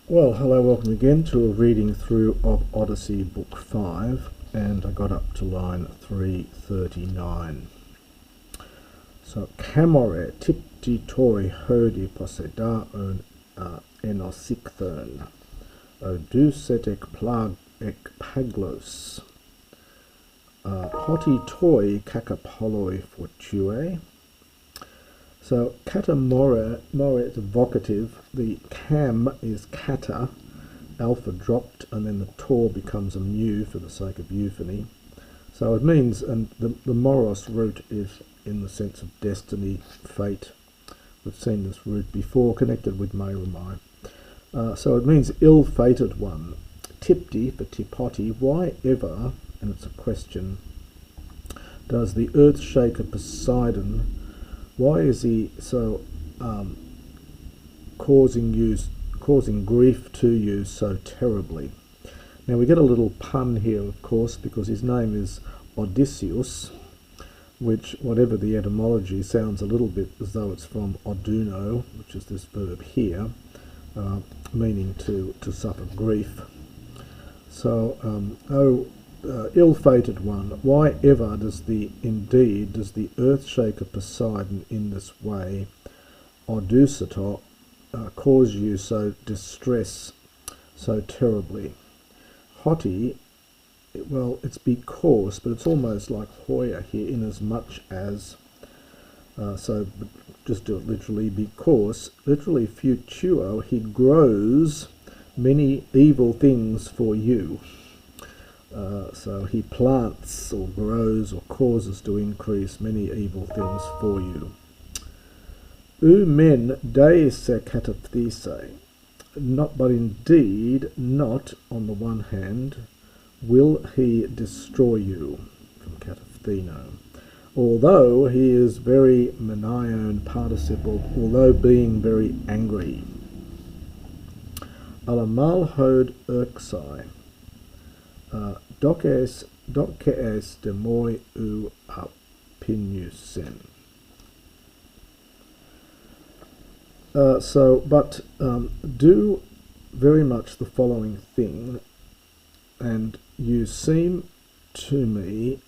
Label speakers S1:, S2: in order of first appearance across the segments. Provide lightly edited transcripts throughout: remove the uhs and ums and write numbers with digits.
S1: Well, hello, welcome again to a reading through of Odyssey Book 5, and I got up to line 339. So, Camore tipti toi hodi Poseidon enosikthern, Odysseus ek plag ek paglos, hoti toi kakapoloi fortue. So kata more is vocative, the cam is kata, alpha dropped, and then the tor becomes a mu for the sake of euphony. So it means, and the moros root is in the sense of destiny, fate. We've seen this root before, connected with Meirumai. So it means ill-fated one. Tipti for tipoti, why ever, and it's a question, does the earth shaker Poseidon, why is he so causing grief to you so terribly? Now we get a little pun here, of course, because his name is Odysseus, which, whatever the etymology, sounds a little bit as though it's from oduno, which is this verb here, meaning to suffer grief. So, ill-fated one, why ever does the earth-shaker Poseidon in this way, Odysseus, cause you so distress so terribly? Hoti, well, it's because, but it's almost like Hoya here, in as much as, so just do it literally, because, literally futuo, he grows many evil things for you. So he plants or grows or causes to increase many evil things for you. Men deise kataphthise, not, but indeed not, on the one hand, will he destroy you, from kataphthino, although he is very menion participle, although being very angry. Alamal hod urksai, Dokes demoi u apinusen. Do very much the following thing, and you seem to me,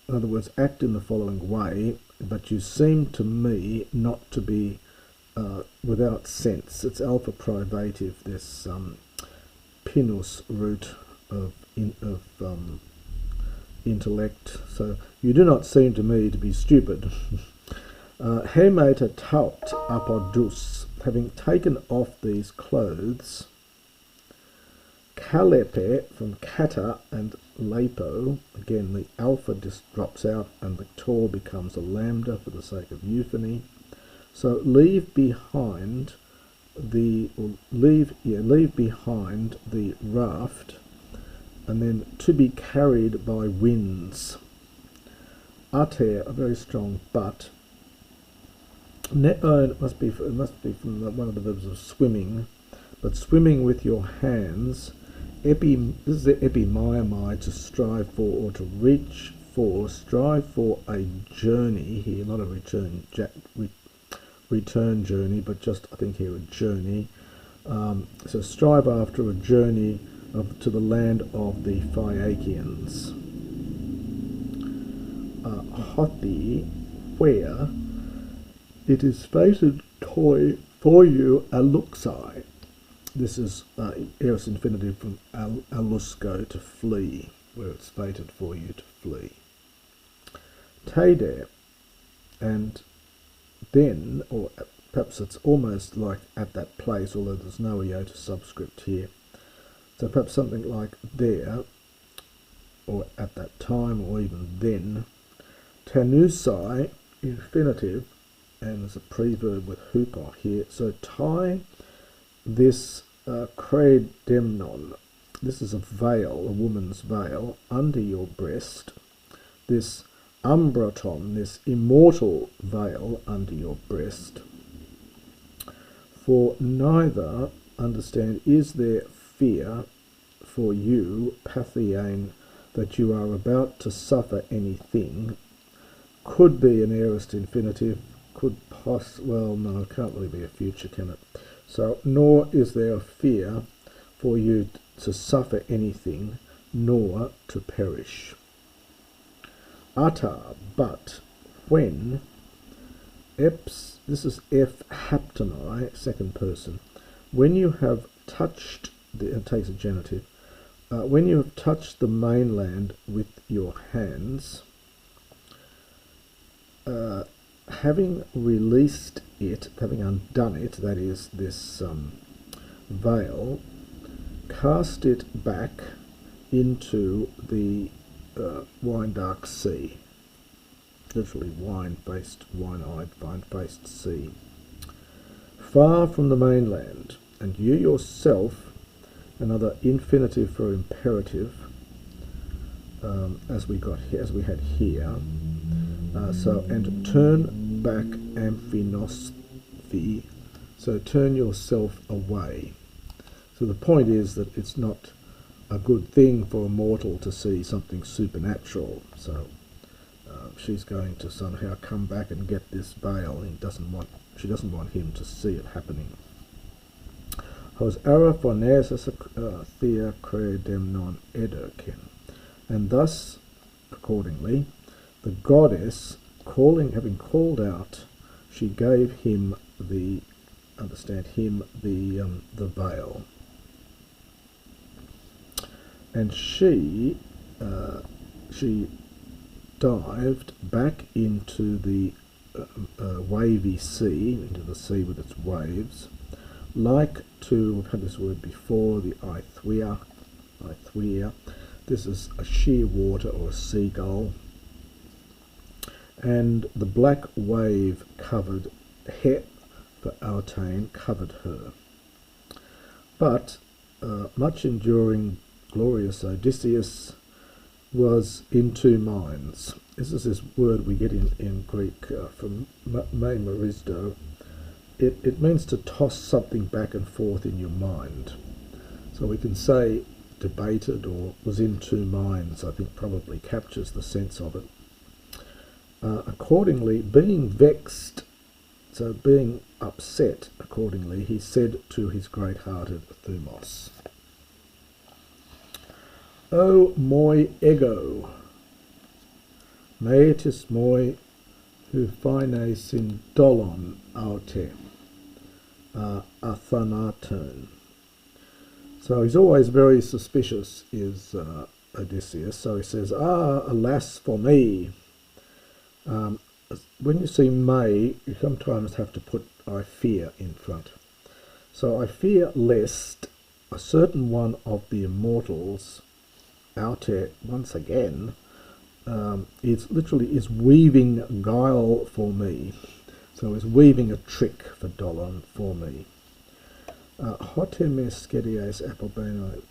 S1: in other words, act in the following way, but you seem to me not to be without sense. It's alpha privative, this pinus root of intellect. So you do not seem to me to be stupid. Hemeta taut apodus, having taken off these clothes, kalepe from kata and lepo, again the alpha just drops out and the tor becomes a lambda for the sake of euphony. So leave behind the raft, and then to be carried by winds. Ater, a very strong but. It must be from one of the verbs of swimming, but swimming with your hands. This is the epimaiamai, to strive for or to reach for. Strive for a journey here, not a return journey, but just, I think here, a journey. So strive after a journey to the land of the Phaeacians. Hothi, where it is fated toi for you aluxai. This is aorist infinitive from alusco, to flee, where it's fated for you to flee. Tade, and then, or perhaps it's almost like at that place, although there's no iota subscript here. So perhaps something like there, or at that time, or even then. Tanusai, infinitive, and there's a preverb with hupo here. So tie this credemnon, this is a veil, a woman's veil, under your breast, this umbraton, this immortal veil under your breast. For neither, understand, is there fear for you, Pathiane, that you are about to suffer anything. Could be an aorist infinitive, could well, no, it can't really be a future, can it? So, nor is there a fear for you to suffer anything, nor to perish. Ata, but when, eps, this is F haptonai, second person, when you have touched, it takes a genitive, when you have touched the mainland with your hands, having released it, having undone it, that is this veil, cast it back into the wine-dark sea, literally wine-eyed, vine-faced sea, far from the mainland, and you yourself, another infinitive for imperative, as we had here. And turn back amphinosthi, so turn yourself away. So the point is that it's not a good thing for a mortal to see something supernatural. So she's going to somehow come back and get this veil, and she doesn't want him to see it happening. Hos ara phonesis thea credemnon edoken, and thus, accordingly, the goddess, having called out, she gave him the veil, and she dived back into the wavy sea, into the sea with its waves, like to, we've had this word before, the Aithwea. This is a sheer water or a seagull. And the black wave covered, he for Autane, covered her. But much enduring, glorious Odysseus was in two minds. This is this word we get in Greek from memorizo. It means to toss something back and forth in your mind. So we can say debated or was in two minds, I think probably captures the sense of it. Accordingly, being vexed, so being upset, accordingly, he said to his great-hearted Thumos, O moi ego, meetis moi hu phine sin dolon aute athanaton. So he's always very suspicious, is Odysseus. So he says, alas for me. When you see may, you sometimes have to put I fear in front. So I fear lest a certain one of the immortals out there, once again, is weaving guile for me. So is weaving a trick for Dolon for me. Hotemes skedias apobeno.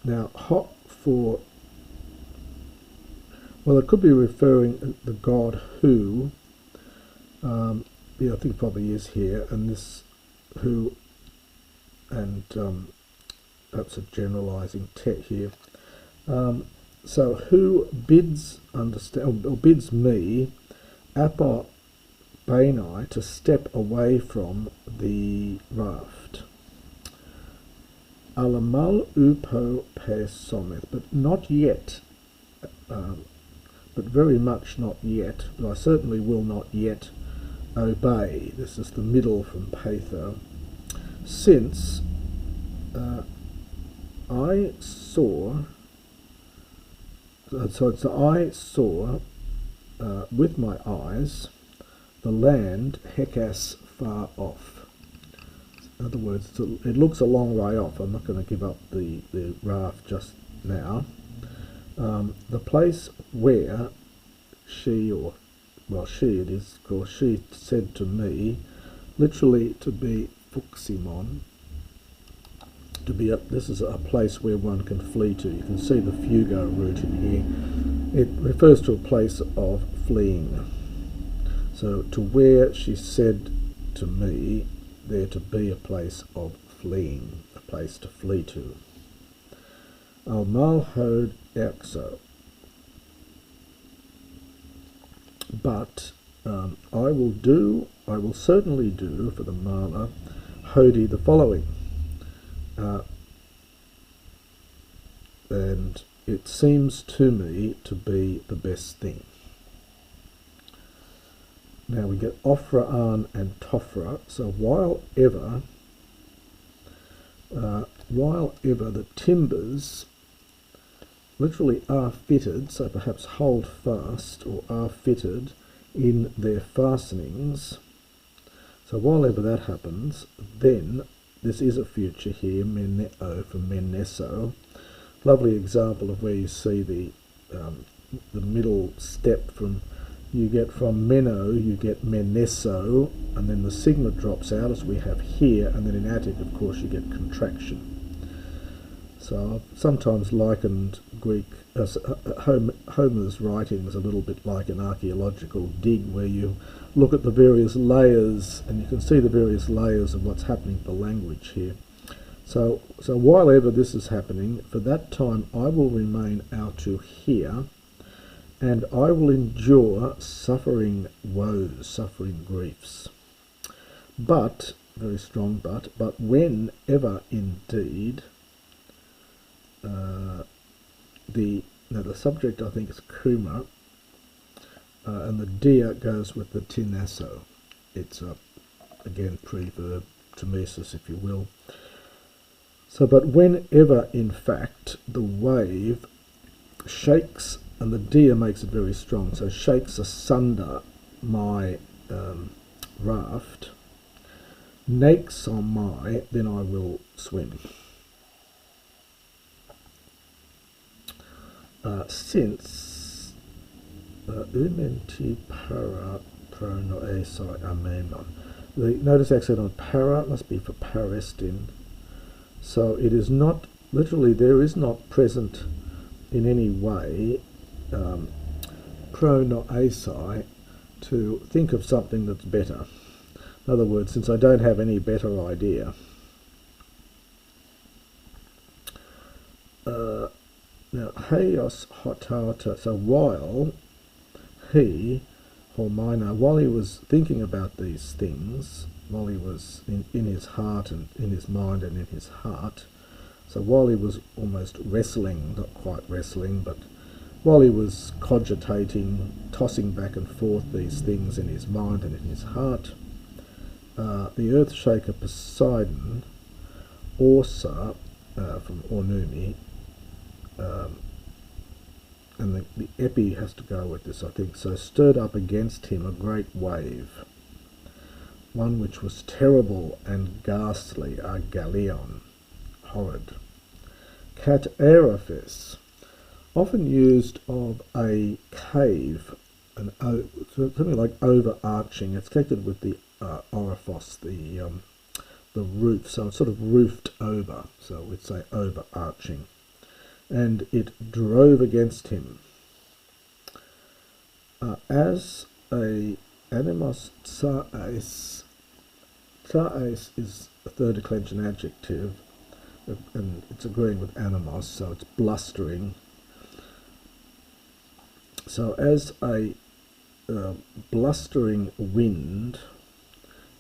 S1: Now, hot for, well, it could be referring to the god who, I think probably is here, and this who, and perhaps a generalizing tet here. So who bids understand, or bids me, apo Bainai, to step away from the raft. Alamal upo pesometh, but not yet, but very much not yet, but I certainly will not yet obey. This is the middle from Patho, since I saw, I saw with my eyes the land Hecas far off. In other words, it looks a long way off. I'm not going to give up the raft just now. The place where she, or, well, she it is, of course, she said to me, literally to be Fuximon, to be this is a place where one can flee to. You can see the Fugo route in here. It refers to a place of fleeing. So to where she said to me, there to be a place of fleeing, a place to flee to. Al malhod exo. But I will certainly do for the Mala Hodi the following. And it seems to me to be the best thing. Now we get Ofra An and Tofra. So while ever the timbers literally are fitted, so perhaps hold fast or are fitted in their fastenings, so while ever that happens, then this is a future here, Meneo from Meneso. Lovely example of where you see the middle step from, you get from Meno, you get Meneso, and then the sigma drops out as we have here, and then in Attic, of course, you get contraction. So I've sometimes likened Greek, Homer's writings a little bit like an archaeological dig, where you look at the various layers, and you can see the various layers of what's happening to the language here. So while ever this is happening, for that time I will remain out to here, and I will endure suffering woes, suffering griefs. But, very strong but whenever indeed, the subject I think is Kuma, and the dia goes with the tinasso. It's again preverb, timesis if you will. So, but whenever in fact the wave shakes, and the dia makes it very strong, so shakes asunder my raft, nakes on my, then I will swim. Since umenti para pronoesai amemon. The notice accent on para must be for parestin. So it is not, literally there is not present in any way pronoesai to think of something that's better. In other words, since I don't have any better idea. Now, heios hotauta, so while he, Hormina, while he was thinking about these things, while he was in his heart and in his mind and in his heart, so while he was almost wrestling, not quite wrestling, but while he was cogitating, tossing back and forth these things in his mind and in his heart, the earth shaker Poseidon, Orsa, from Ornumi, and the epi has to go with this, I think, so stirred up against him a great wave, one which was terrible and ghastly, a galeon, horrid. Cat Aerophis, often used of a cave, something like overarching. It's connected with the oriphos, the roof, so it's sort of roofed over, so we'd say overarching. And it drove against him. As a animos tsaes, tsaes is a third declension adjective, and it's agreeing with animos, so it's blustering. So as a blustering wind,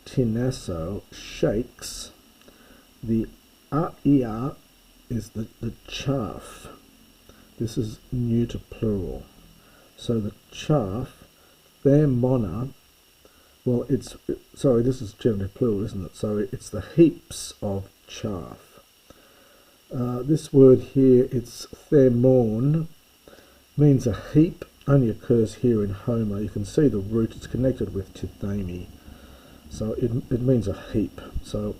S1: tinasso shakes, the aia is the chaff. This is neuter plural. So the chaff, thermona, well, sorry, this is genitive plural, isn't it? So it's the heaps of chaff. This word here, it's thermon, means a heap, only occurs here in Homer. You can see the root, it's connected with tithemi. So it means a heap. So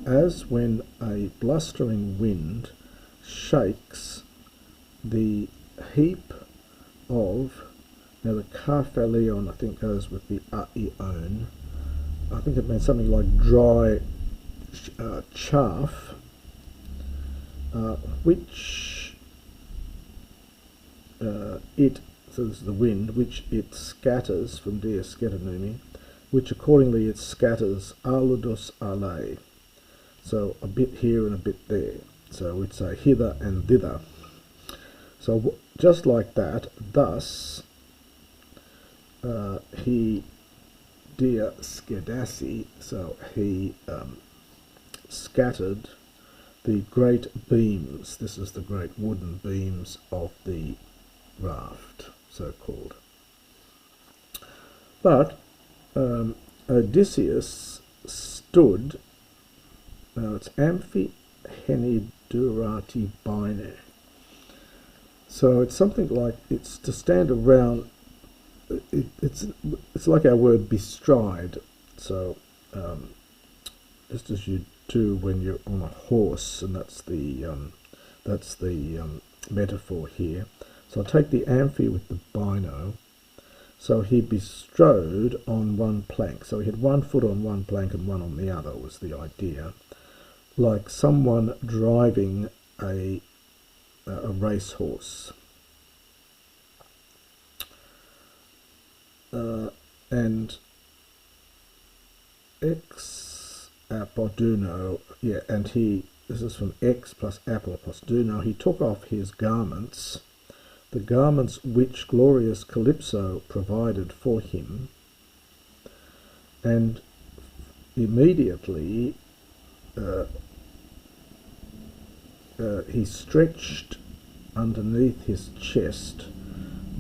S1: as when a blustering wind shakes the heap of, now the kaphalion I think goes with the aion, I think it means something like dry chaff, which so this is the wind, which it scatters, from dia scatenumi, which accordingly it scatters aludos ale. So a bit here and a bit there. So we'd say hither and thither. So just like that, thus he dia skedasi, so he scattered the great beams. This is the great wooden beams of the raft, so called. But Odysseus stood, now it's Amphi Henidurati Bine. So it's something like, it's to stand around, it's like our word bestride. So just as you do when you're on a horse, and that's the metaphor here. So I'll take the Amphi with the Bino. So he bestrode on one plank. So he had one foot on one plank and one on the other, was the idea. Like someone driving a racehorse. And ex apoduno, yeah, and this is from ex plus apple plus duno, he took off his garments, the garments which glorious Calypso provided for him, and immediately he stretched underneath his chest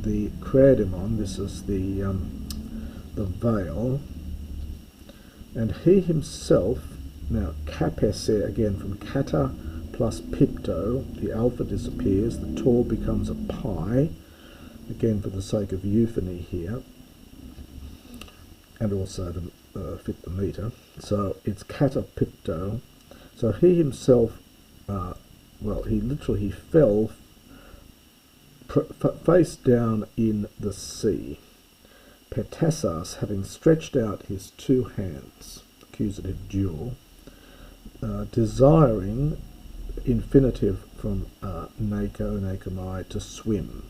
S1: the cradimon, this is the veil, and he himself, now kapese again from kata plus pipto, the alpha disappears, the tor becomes a pi, again for the sake of euphony here, and also to fit the meter. So it's kata pipto. So he himself, well, he fell face down in the sea. Petassas, having stretched out his two hands, accusative dual, desiring, infinitive from nakomai, to swim.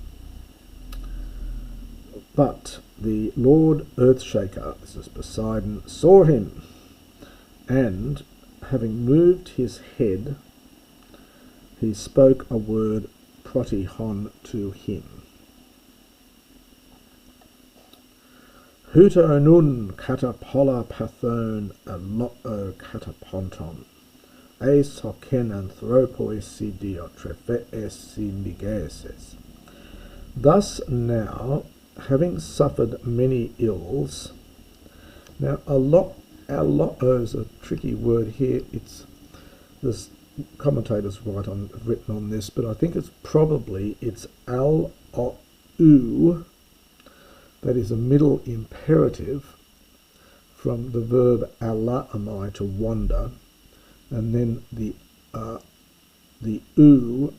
S1: But the Lord Earthshaker, this is Poseidon, saw him, and having moved his head, he spoke a word protihon to him. Huto nun catapola pathon aloo cataponton, eis hoken anthropoi si diotrephes si migeses. Thus now, having suffered many ills, now aloo is a tricky word here. There's commentators have written on this, but I think it's al-o-u. That is a middle imperative from the verb ala-amai, to wander, and then the u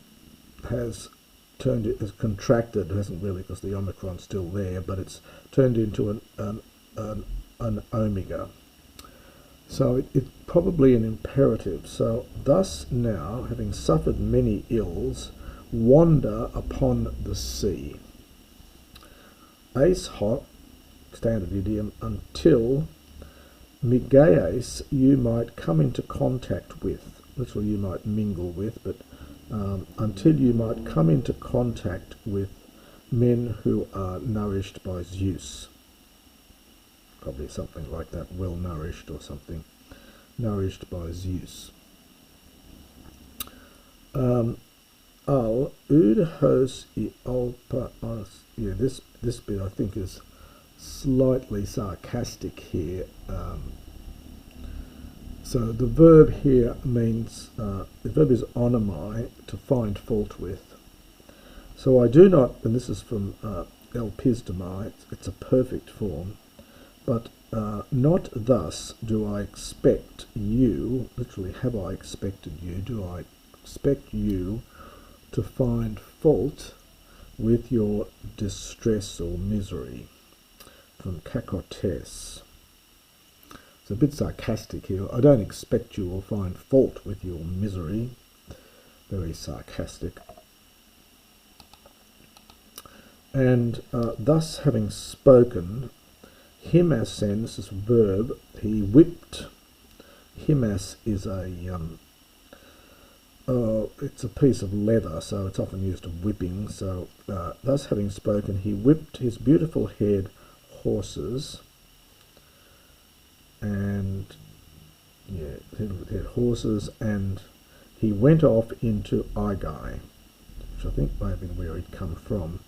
S1: has contracted, it hasn't really because the omicron's still there, but it's turned into an omega. So it's probably an imperative. So thus now, having suffered many ills, wander upon the sea. Ace hot, standard idiom, until migeis, you might come into contact with, literally you might mingle with, but until you might come into contact with men who are nourished by Zeus. Probably something like that, well nourished or something, nourished by Zeus. Al udhos I alpa, yeah, this bit I think is slightly sarcastic here. So the verb here means, the verb is onomai, to find fault with. So I do not, and this is from elpisdomai, it's a perfect form, but not thus do I expect you, literally have I expected you, do I expect you to find fault with your distress or misery, from kakotes. It's a bit sarcastic here. I don't expect you will find fault with your misery. Very sarcastic. And thus having spoken, himasen, this is a verb, he whipped. Himas is it's a piece of leather, so it's often used of whipping. So thus having spoken, he whipped his beautiful head horses, and yeah, he had horses, and he went off into Aigai, which I think may have been where he'd come from,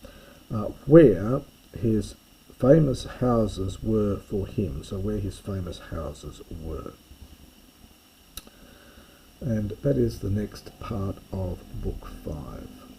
S1: where his famous houses were for him, so where his famous houses were. And that is the next part of Book 5.